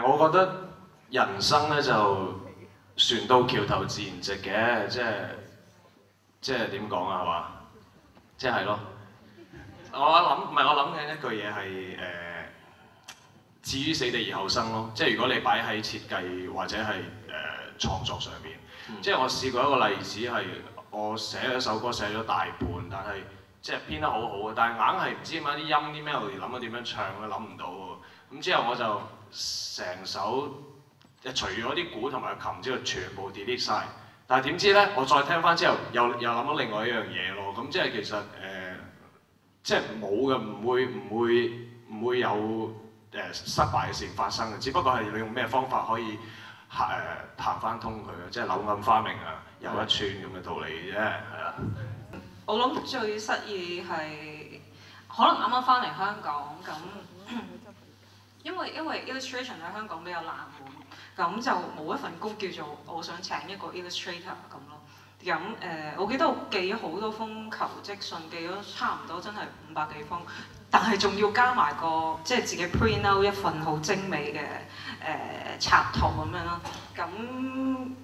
我覺得人生咧就船到橋頭自然直嘅，即係點講啊？係嘛？即係咯。我諗緊一句嘢係至於死地而後生咯。即係如果你擺喺設計或者係創作上面，即係我試過一個例子係我寫一首歌寫咗大半，但係即係編得好好嘅，但係硬係唔知點解啲音啲 melody 諗咗點樣唱咧，諗唔到喎。咁之後我就成首除咗啲鼓同埋琴之後，全部 delete 晒。但係點知咧，我再聽翻之後，又諗到另外一樣嘢咯。咁即係其實即係冇嘅，唔會有失敗嘅事情發生嘅。只不過係你用咩方法可以行翻通佢嘅，即係柳暗花明啊，又一村咁嘅道理啫，係啦。我諗最失意係可能啱啱翻嚟香港咁，因為 illustration 喺香港比較冷門，咁就冇一份工叫做我想請一個 illustrator 咁咯。咁我記得我寄咗好多封求職信，寄咗差唔多真係500幾封，但係仲要加埋個即係自己 print out 一份好精美嘅插圖咁樣啦。咁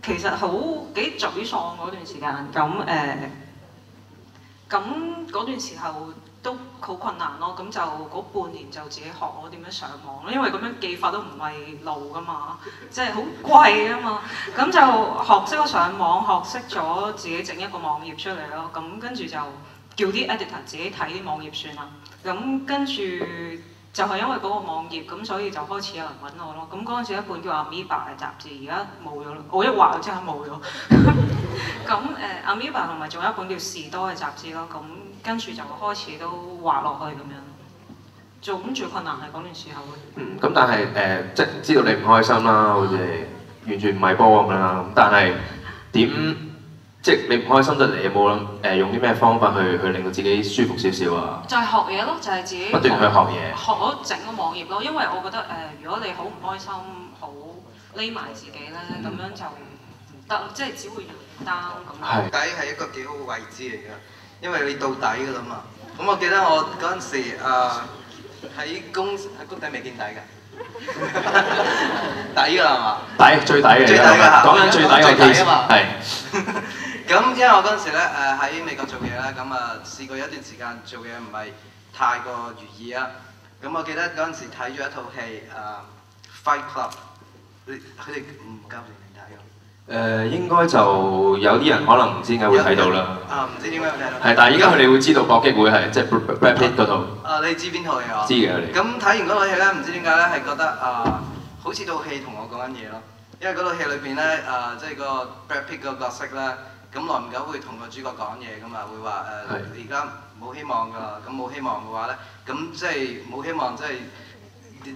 其實好幾沮喪嗰段時間，咁嗰段時候都好困難咯。咁就嗰半年就自己學我點樣上網咯，因為咁樣寄法都唔係路噶嘛，即係好貴啊嘛。咁就學識咗上網，學識咗自己整一個網頁出嚟咯。咁跟住就叫啲 editor 自己睇啲網頁算啦。咁跟住就係因為嗰個網頁，咁所以就開始有人揾我咯。咁嗰陣時一本叫 Amoeba 嘅雜誌，而家冇咗啦。我一畫就即刻冇咗。咁Amoeba 同埋仲有一本叫士多嘅雜誌咯。咁跟住就開始都畫落去咁樣。做咁最困難係嗰段時候嘅。咁但係即係知道你唔開心啦，好似完全唔係波咁啦。咁但係點？即係你唔開心得嚟，有冇用啲咩方法去令到自己舒服少少啊？就係學嘢咯，就係自己不斷去學嘢。學咗整個網頁咯，因為我覺得如果你好唔開心，好匿埋自己咧，咁樣就唔得，即係只會越擔咁。底係一個幾好嘅位置嚟㗎，因為你到底㗎啦嘛。咁我記得我嗰陣時喺谷底未見底㗎。底㗎啦係嘛？底最底嘅，最底㗎，講緊最底嘅 case 係。咁因為我嗰陣時咧喺美國做嘢啦，咁試過有一段時間做嘢唔係太過如意啊。咁我記得嗰陣時睇咗一套戲Fight Club， 佢哋唔夠年齡睇㗎。應該就有啲人可能唔知點解會睇到啦。唔知點解會睇到。係，但係依家佢哋會知道搏擊會係即係 Brad Pitt 嗰套。你知邊套戲啊？知嘅你。咁睇完嗰套戲咧，唔知點解咧係覺得好似套戲同我講緊嘢咯。因為嗰套戲裏邊咧即係個 Brad Pitt 個角色咧。咁耐唔久會同個主角講嘢㗎嘛，會話你而家冇希望㗎啦，咁冇希望嘅話咧，咁即係冇希望，即係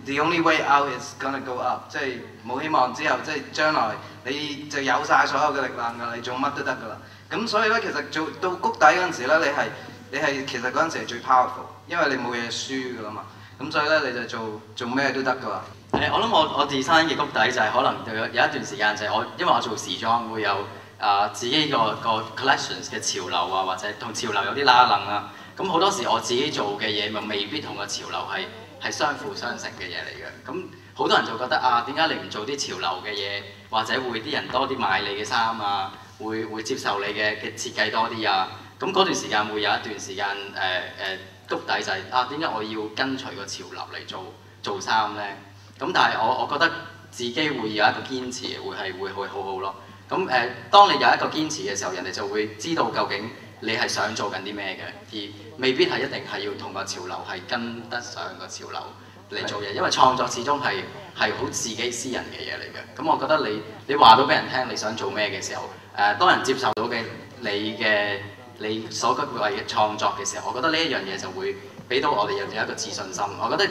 the only way out is gonna go up， 即係冇希望之後，即係將來你就有晒所有嘅力量㗎啦，你做乜都得㗎啦。咁所以咧，其實做到谷底嗰陣時咧，你係其實嗰陣時係最 powerful， 因為你冇嘢輸㗎啦嘛。咁所以咧，你就做咩都得㗎啦。我諗我 design 嘅谷底就係可能有一段時間就係因為我做時裝會有。自己個 collections 嘅潮流啊，或者同潮流有啲拉楞啊，咁好多時我自己做嘅嘢咪未必同個潮流係相輔相成嘅嘢嚟嘅。咁好多人就覺得點解你唔做啲潮流嘅嘢，或者會啲人多啲買你嘅衫啊，會接受你嘅設計多啲啊？咁嗰段時間會有一段時間谷底就係點解我要跟隨個潮流嚟做衫咧？咁但係我覺得自己會有一個堅持，會好好咯。咁當你有一個堅持嘅時候，人哋就會知道究竟你係想做緊啲咩嘅，而未必係一定係要同個潮流係跟得上個潮流嚟做嘢，因為創作始終係好自己私人嘅嘢嚟嘅。咁我覺得你話到俾人聽你想做咩嘅時候，當人接受到嘅你所謂嘅創作嘅時候，我覺得呢一樣嘢就會俾到我哋有一個自信心。我覺得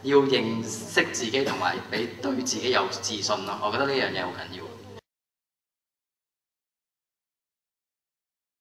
要認識自己同埋俾對自己有自信咯。我覺得呢樣嘢好緊要。